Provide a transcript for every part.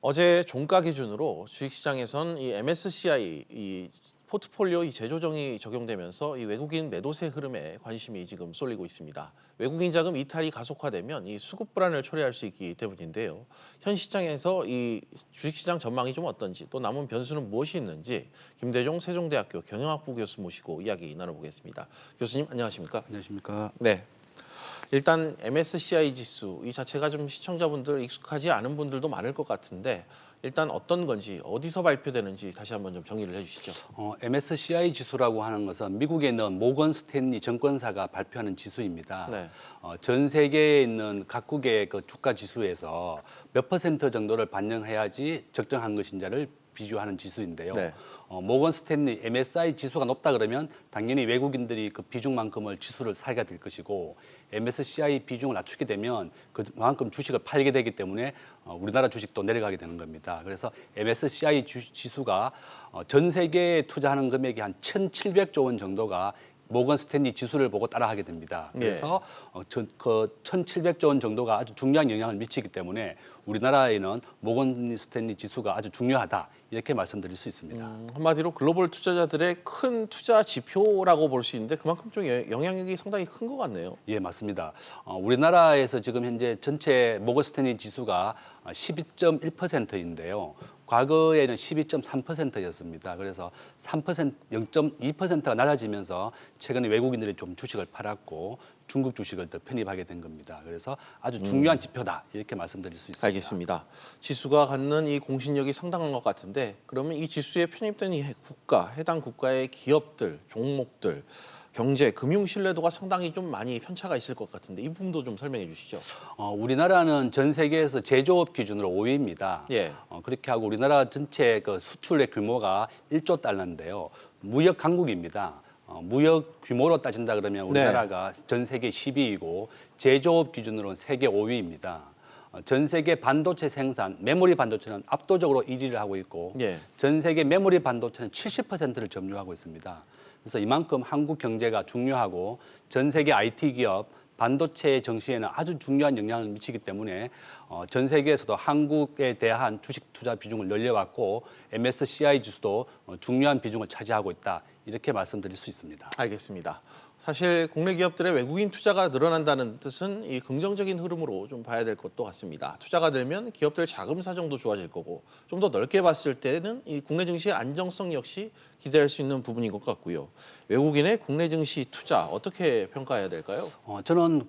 어제 종가 기준으로 주식시장에선 이 MSCI 이 포트폴리오 이 재조정이 적용되면서 이 외국인 매도세 흐름에 관심이 지금 쏠리고 있습니다. 외국인 자금 이탈이 가속화되면 이 수급 불안을 초래할 수 있기 때문인데요. 현 시장에서 이 주식시장 전망이 좀 어떤지 또 남은 변수는 무엇이 있는지 김대종 세종대학교 경영학부 교수 모시고 이야기 나눠보겠습니다. 교수님 안녕하십니까? 안녕하십니까? 네. 일단 MSCI 지수 이 자체가 좀 시청자분들 익숙하지 않은 분들도 많을 것 같은데 일단 어떤 건지 어디서 발표되는지 다시 한번 좀 정리를 해주시죠. MSCI 지수라고 하는 것은 미국에 있는 모건 스탠리 증권사가 발표하는 지수입니다. 네. 전 세계에 있는 각국의 그 주가 지수에서 몇 퍼센트 정도를 반영해야지 적정한 것인지를 비교하는 지수인데요. 네. 모건 스탠리 MSCI 지수가 높다 그러면 당연히 외국인들이 그 비중만큼을 지수를 사게 될 것이고 MSCI 비중을 낮추게 되면 그만큼 주식을 팔게 되기 때문에 우리나라 주식도 내려가게 되는 겁니다. 그래서 MSCI 지수가 전 세계에 투자하는 금액이 한 1,700조 원 정도가 모건 스탠리 지수를 보고 따라하게 됩니다. 그래서 그 1,700조 원 정도가 아주 중요한 영향을 미치기 때문에 우리나라에는 모건 스탠리 지수가 아주 중요하다 이렇게 말씀드릴 수 있습니다. 한마디로 글로벌 투자자들의 큰 투자 지표라고 볼 수 있는데 그만큼 좀 영향력이 상당히 큰 것 같네요. 예, 맞습니다. 우리나라에서 지금 현재 전체 모건 스탠리 지수가 12.1%인데요. 과거에는 12.3%였습니다. 그래서 3%, 0.2%가 낮아지면서 최근에 외국인들이 좀 주식을 팔았고 중국 주식을 더 편입하게 된 겁니다. 그래서 아주 중요한 지표다 이렇게 말씀드릴 수 있습니다. 알겠습니다. 지수가 갖는 이 공신력이 상당한 것 같은데 그러면 이 지수에 편입된 이 국가, 해당 국가의 기업들, 종목들, 경제, 금융 신뢰도가 상당히 좀 많이 편차가 있을 것 같은데 이 부분도 좀 설명해 주시죠. 우리나라는 전 세계에서 제조업 기준으로 5위입니다. 예. 그렇게 하고 우리나라 전체 그 수출의 규모가 1조 달러인데요. 무역 강국입니다. 무역 규모로 따진다 그러면 우리나라가 전 세계 10위이고 제조업 기준으로는 세계 5위입니다. 전 세계 반도체 생산, 메모리 반도체는 압도적으로 1위를 하고 있고 전 세계 메모리 반도체는 70%를 점유하고 있습니다. 그래서 이만큼 한국 경제가 중요하고 전 세계 IT 기업, 반도체 정시에는 아주 중요한 영향을 미치기 때문에 전 세계에서도 한국에 대한 주식 투자 비중을 늘려왔고 MSCI 지수도 중요한 비중을 차지하고 있다. 이렇게 말씀드릴 수 있습니다. 알겠습니다. 사실 국내 기업들의 외국인 투자가 늘어난다는 뜻은 이 긍정적인 흐름으로 좀 봐야 될 것도 같습니다. 투자가 늘면 기업들 자금 사정도 좋아질 거고 좀 더 넓게 봤을 때는 이 국내 증시의 안정성 역시 기대할 수 있는 부분인 것 같고요. 외국인의 국내 증시 투자 어떻게 평가해야 될까요? 저는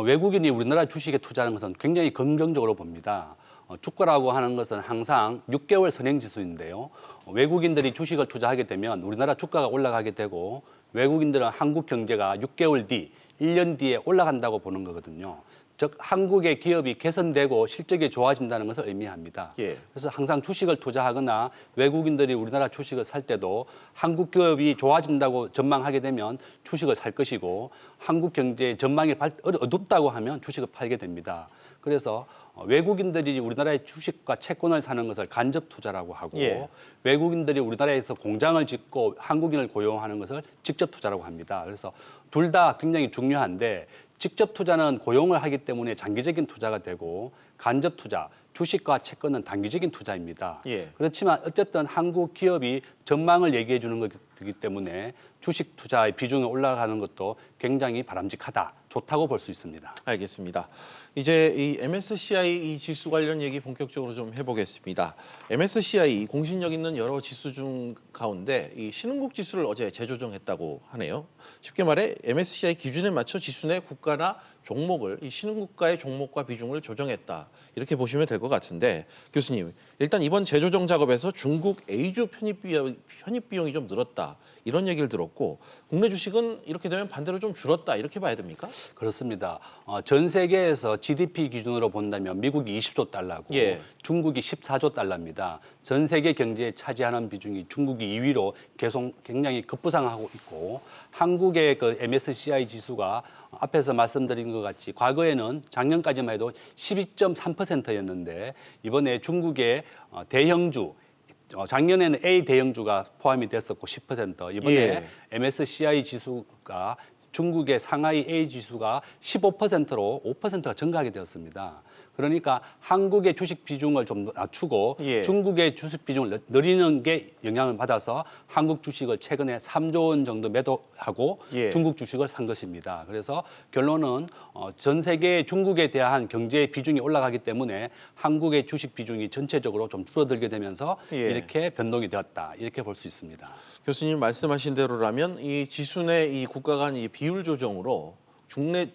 외국인이 우리나라 주식에 투자하는 것은 굉장히 긍정적으로 봅니다. 주가라고 하는 것은 항상 6개월 선행지수인데요. 외국인들이 주식을 투자하게 되면 우리나라 주가가 올라가게 되고 외국인들은 한국 경제가 6개월 뒤, 1년 뒤에 올라간다고 보는 거거든요. 즉 한국의 기업이 개선되고 실적이 좋아진다는 것을 의미합니다. 그래서 항상 주식을 투자하거나 외국인들이 우리나라 주식을 살 때도 한국 기업이 좋아진다고 전망하게 되면 주식을 살 것이고 한국 경제의 전망이 어둡다고 하면 주식을 팔게 됩니다. 그래서 외국인들이 우리나라의 주식과 채권을 사는 것을 간접 투자라고 하고 외국인들이 우리나라에서 공장을 짓고 한국인을 고용하는 것을 직접 투자라고 합니다. 그래서 둘 다 굉장히 중요한데 직접 투자는 고용을 하기 때문에 장기적인 투자가 되고 간접 투자, 주식과 채권은 단기적인 투자입니다. 그렇지만 어쨌든 한국 기업이 전망을 얘기해 주는 것이기 때문에 주식 투자의 비중이 올라가는 것도 굉장히 바람직하다, 좋다고 볼 수 있습니다. 알겠습니다. 이제 이 MSCI 이 지수 관련 얘기 본격적으로 좀 해보겠습니다. MSCI 공신력 있는 여러 지수 중 가운데 이 신흥국 지수를 어제 재조정했다고 하네요. 쉽게 말해 MSCI 기준에 맞춰 지수 내 국가나 종목을 이 신흥국가의 종목과 비중을 조정했다. 이렇게 보시면 될 것 같은데 교수님, 일단 이번 재조정 작업에서 중국 A주 편입 비용이 좀 늘었다. 이런 얘기를 들었고 국내 주식은 이렇게 되면 반대로 좀 줄었다. 이렇게 봐야 됩니까? 그렇습니다. 전 세계에서 GDP 기준으로 본다면 미국이 20조 달러고 중국이 14조 달러입니다. 전 세계 경제에 차지하는 비중이 중국이 2위로 계속 굉장히 급부상하고 있고 한국의 그 MSCI 지수가 앞에서 말씀드린 것 같이 과거에는 작년까지만 해도 12.3%였는데 이번에 중국의 대형주 작년에는 A 대형주가 포함이 됐었고 10%, 이번에 MSCI 지수가 중국의 상하이 A 지수가 15%로 5%가 증가하게 되었습니다. 그러니까 한국의 주식 비중을 좀 낮추고 예. 중국의 주식 비중을 늘리는 게 영향을 받아서 한국 주식을 최근에 3조 원 정도 매도하고 예. 중국 주식을 산 것입니다. 그래서 결론은 전 세계 중국에 대한 경제의 비중이 올라가기 때문에 한국의 주식 비중이 전체적으로 좀 줄어들게 되면서 예. 이렇게 변동이 되었다. 이렇게 볼 수 있습니다. 교수님 말씀하신 대로라면 이 지수 내 이 국가 간 이 비율 조정으로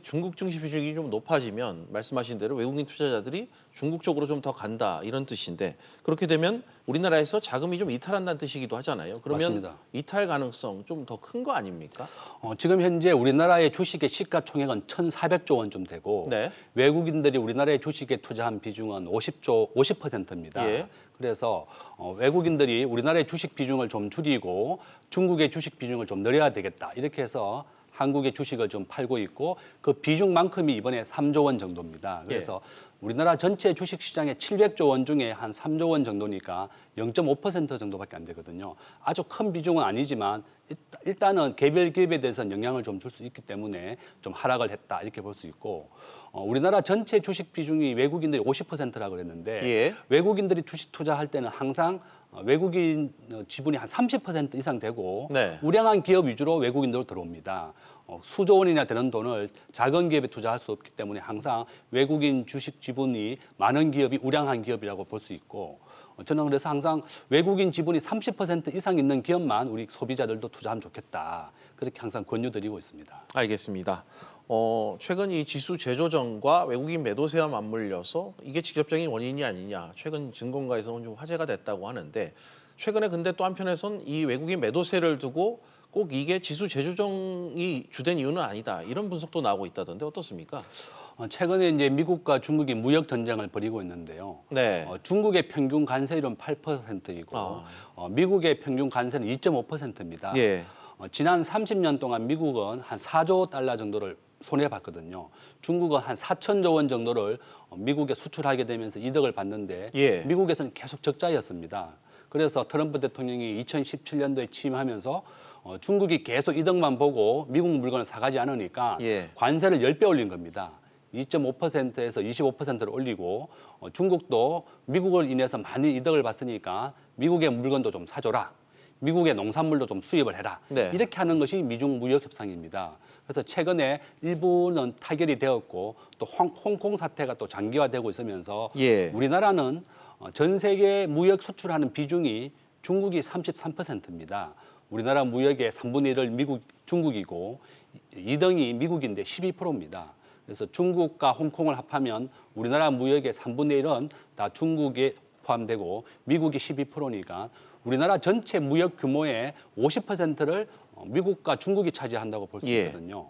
중국 증시 비중이 좀 높아지면 말씀하신 대로 외국인 투자자들이 중국 쪽으로 좀 더 간다 이런 뜻인데 그렇게 되면 우리나라에서 자금이 좀 이탈한다는 뜻이기도 하잖아요. 그러면 맞습니다. 이탈 가능성 좀 더 큰 거 아닙니까? 지금 현재 우리나라의 주식의 시가총액은 1,400조 원쯤 되고 네. 외국인들이 우리나라의 주식에 투자한 비중은 50%입니다. 예. 그래서 외국인들이 우리나라의 주식 비중을 좀 줄이고 중국의 주식 비중을 좀 늘려야 되겠다. 이렇게 해서 한국의 주식을 좀 팔고 있고 그 비중만큼이 이번에 3조 원 정도입니다. 그래서 우리나라 전체 주식 시장의 700조 원 중에 한 3조 원 정도니까 0.5% 정도밖에 안 되거든요. 아주 큰 비중은 아니지만 일단은 개별 기업에 대해서는 영향을 좀 줄 수 있기 때문에 좀 하락을 했다 이렇게 볼 수 있고 우리나라 전체 주식 비중이 외국인들이 50%라고 그랬는데 예. 외국인들이 주식 투자할 때는 항상 외국인 지분이 한 30% 이상 되고 네. 우량한 기업 위주로 외국인으로 들어옵니다. 수조 원이나 되는 돈을 작은 기업에 투자할 수 없기 때문에 항상 외국인 주식 지분이 많은 기업이 우량한 기업이라고 볼 수 있고 저는 그래서 항상 외국인 지분이 30% 이상 있는 기업만 우리 소비자들도 투자하면 좋겠다. 그렇게 항상 권유드리고 있습니다. 알겠습니다. 최근 이 지수 재조정과 외국인 매도세와 맞물려서 이게 직접적인 원인이 아니냐. 최근 증권가에서는 좀 화제가 됐다고 하는데 최근에 근데 또 한편에선 이 외국인 매도세를 두고 꼭 이게 지수 재조정이 주된 이유는 아니다. 이런 분석도 나오고 있다던데 어떻습니까? 최근에 이제 미국과 중국이 무역 전쟁을 벌이고 있는데요. 네. 중국의 평균 관세율은 8%이고 미국의 평균 관세는 2.5%입니다. 예. 지난 30년 동안 미국은 한 4조 달러 정도를 손해봤거든요. 중국은 한 4천조 원 정도를 미국에 수출하게 되면서 이득을 봤는데 예. 미국에서는 계속 적자였습니다. 그래서 트럼프 대통령이 2017년도에 취임하면서 중국이 계속 이득만 보고 미국 물건을 사가지 않으니까 예. 관세를 10배 올린 겁니다. 2.5%에서 25%를 올리고 중국도 미국을 인해서 많이 이득을 봤으니까 미국의 물건도 좀 사줘라. 미국의 농산물도 좀 수입을 해라. 네. 이렇게 하는 것이 미중 무역 협상입니다. 그래서 최근에 일부는 타결이 되었고 또 홍콩 사태가 또 장기화되고 있으면서 예. 우리나라는 전 세계 무역 수출하는 비중이 중국이 33%입니다. 우리나라 무역의 3분의 1을 중국이고 2등이 미국인데 12%입니다. 그래서 중국과 홍콩을 합하면 우리나라 무역의 3분의 1은 다 중국에 포함되고 미국이 12%니까 우리나라 전체 무역 규모의 50%를 미국과 중국이 차지한다고 볼 수 예. 있거든요.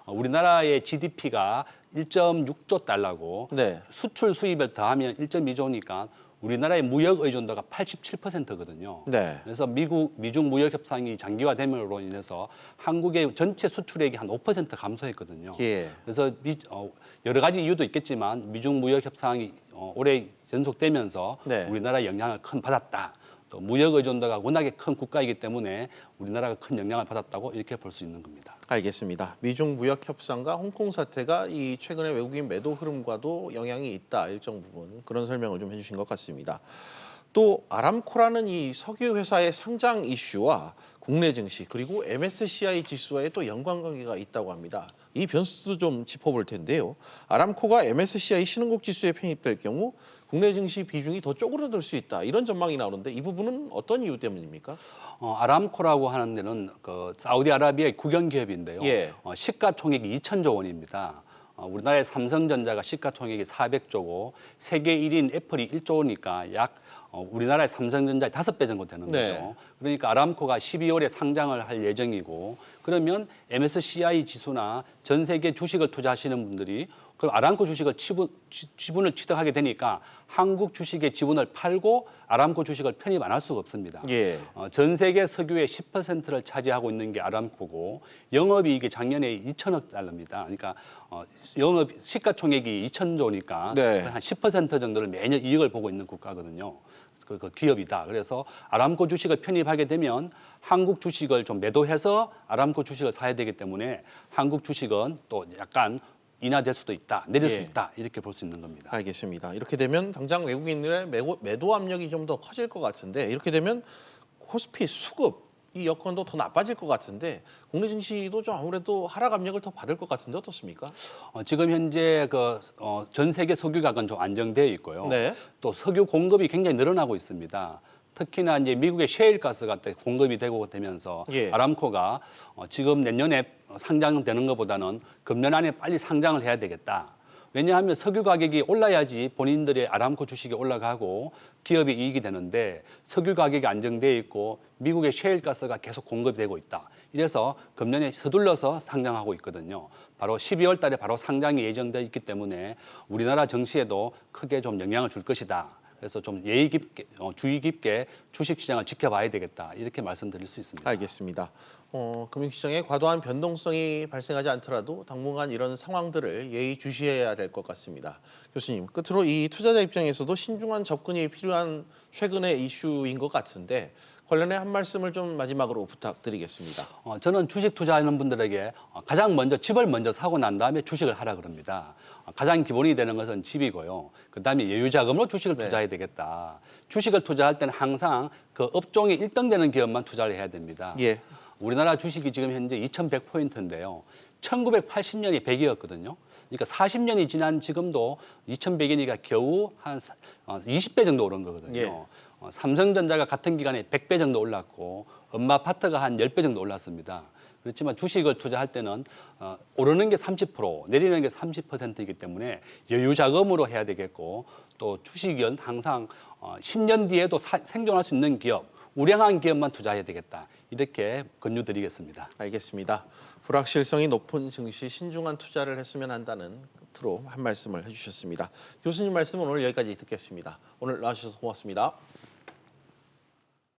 우리나라의 GDP가 1.6조 달러고 네. 수출 수입을 더하면 1.2조니까 우리나라의 무역 의존도가 87%거든요. 네. 그래서 미중 무역 협상이 장기화됨으로 인해서 한국의 전체 수출액이 한 5% 감소했거든요. 예. 그래서 여러 가지 이유도 있겠지만 미중 무역 협상이 올해 연속되면서 네. 우리나라에 영향을 큰 받았다. 또 무역 의존도가 워낙에 큰 국가이기 때문에 우리나라가 큰 영향을 받았다고 이렇게 볼 수 있는 겁니다. 알겠습니다. 미중 무역 협상과 홍콩 사태가 이 최근의 외국인 매도 흐름과도 영향이 있다. 일정 부분 그런 설명을 좀 해주신 것 같습니다. 또 아람코라는 이 석유 회사의 상장 이슈와 국내 증시 그리고 MSCI 지수와의 또 연관관계가 있다고 합니다. 이 변수도 좀 짚어볼 텐데요. 아람코가 MSCI 신흥국 지수에 편입될 경우 국내 증시 비중이 더 쪼그라들 수 있다. 이런 전망이 나오는데 이 부분은 어떤 이유 때문입니까? 아람코라고 하는 데는 그 사우디아라비아의 국영 기업인데요. 예. 시가총액이 2천조 원입니다. 우리나라의 삼성전자가 시가총액이 400조고 세계 1인 애플이 1조니까 약 우리나라의 삼성전자의 5배 정도 되는 거죠. 네. 그러니까 아람코가 12월에 상장을 할 예정이고 그러면 MSCI 지수나 전 세계 주식을 투자하시는 분들이 그럼 아람코 주식을 지분을 취득하게 되니까 한국 주식의 지분을 팔고 아람코 주식을 편입 안 할 수가 없습니다. 예. 전 세계 석유의 10%를 차지하고 있는 게 아람코고 영업이익이 작년에 2천억 달러입니다. 그러니까 영업 시가총액이 2천조니까 네. 한 10% 정도를 매년 이익을 보고 있는 국가거든요. 그 기업이다. 그래서 아람코 주식을 편입하게 되면 한국 주식을 좀 매도해서 아람코 주식을 사야 되기 때문에 한국 주식은 또 약간 인하될 수도 있다, 내릴 수 예. 있다 이렇게 볼 수 있는 겁니다. 알겠습니다. 이렇게 되면 당장 외국인들의 매도 압력이 좀 더 커질 것 같은데 이렇게 되면 코스피 수급 이 여건도 더 나빠질 것 같은데 국내 증시도 좀 아무래도 하락 압력을 더 받을 것 같은데 어떻습니까? 지금 현재 전 세계 석유 가격은 좀 안정되어 있고요. 네. 또 석유 공급이 굉장히 늘어나고 있습니다. 특히나 이제 미국의 셰일 가스가 공급이 되고 되면서 예. 아람코가 지금 내년에 상장되는 것보다는 금년 안에 빨리 상장을 해야 되겠다. 왜냐하면 석유 가격이 올라야지 본인들의 아람코 주식이 올라가고 기업이 이익이 되는데 석유 가격이 안정돼 있고 미국의 셰일 가스가 계속 공급되고 있다. 이래서 금년에 서둘러서 상장하고 있거든요. 바로 12월 달에 바로 상장이 예정되어 있기 때문에 우리나라 증시에도 크게 좀 영향을 줄 것이다. 그래서 좀 예의 깊게, 주의 깊게 주식시장을 지켜봐야 되겠다. 이렇게 말씀드릴 수 있습니다. 알겠습니다. 금융시장에 과도한 변동성이 발생하지 않더라도 당분간 이런 상황들을 예의주시해야 될 것 같습니다. 교수님, 끝으로 이 투자자 입장에서도 신중한 접근이 필요한 최근의 이슈인 것 같은데 관련해 한 말씀을 좀 마지막으로 부탁드리겠습니다. 저는 주식 투자하는 분들에게 가장 먼저 집을 먼저 사고 난 다음에 주식을 하라 그럽니다. 가장 기본이 되는 것은 집이고요. 그다음에 여유자금으로 주식을 네. 투자해야 되겠다. 주식을 투자할 때는 항상 그 업종이 1등 되는 기업만 투자를 해야 됩니다. 예. 우리나라 주식이 지금 현재 2,100포인트인데요. 1980년이 100이었거든요. 그러니까 40년이 지난 지금도 2,100이니까 겨우 한 20배 정도 오른 거거든요. 예. 삼성전자가 같은 기간에 100배 정도 올랐고 엄마 아파트가 한 10배 정도 올랐습니다. 그렇지만 주식을 투자할 때는 오르는 게 30%, 내리는 게 30%이기 때문에 여유 자금으로 해야 되겠고 또 주식은 항상 10년 뒤에도 생존할 수 있는 기업, 우량한 기업만 투자해야 되겠다. 이렇게 권유드리겠습니다. 알겠습니다. 불확실성이 높은 증시 신중한 투자를 했으면 한다는 끝으로 한 말씀을 해주셨습니다. 교수님 말씀은 오늘 여기까지 듣겠습니다. 오늘 나와주셔서 고맙습니다.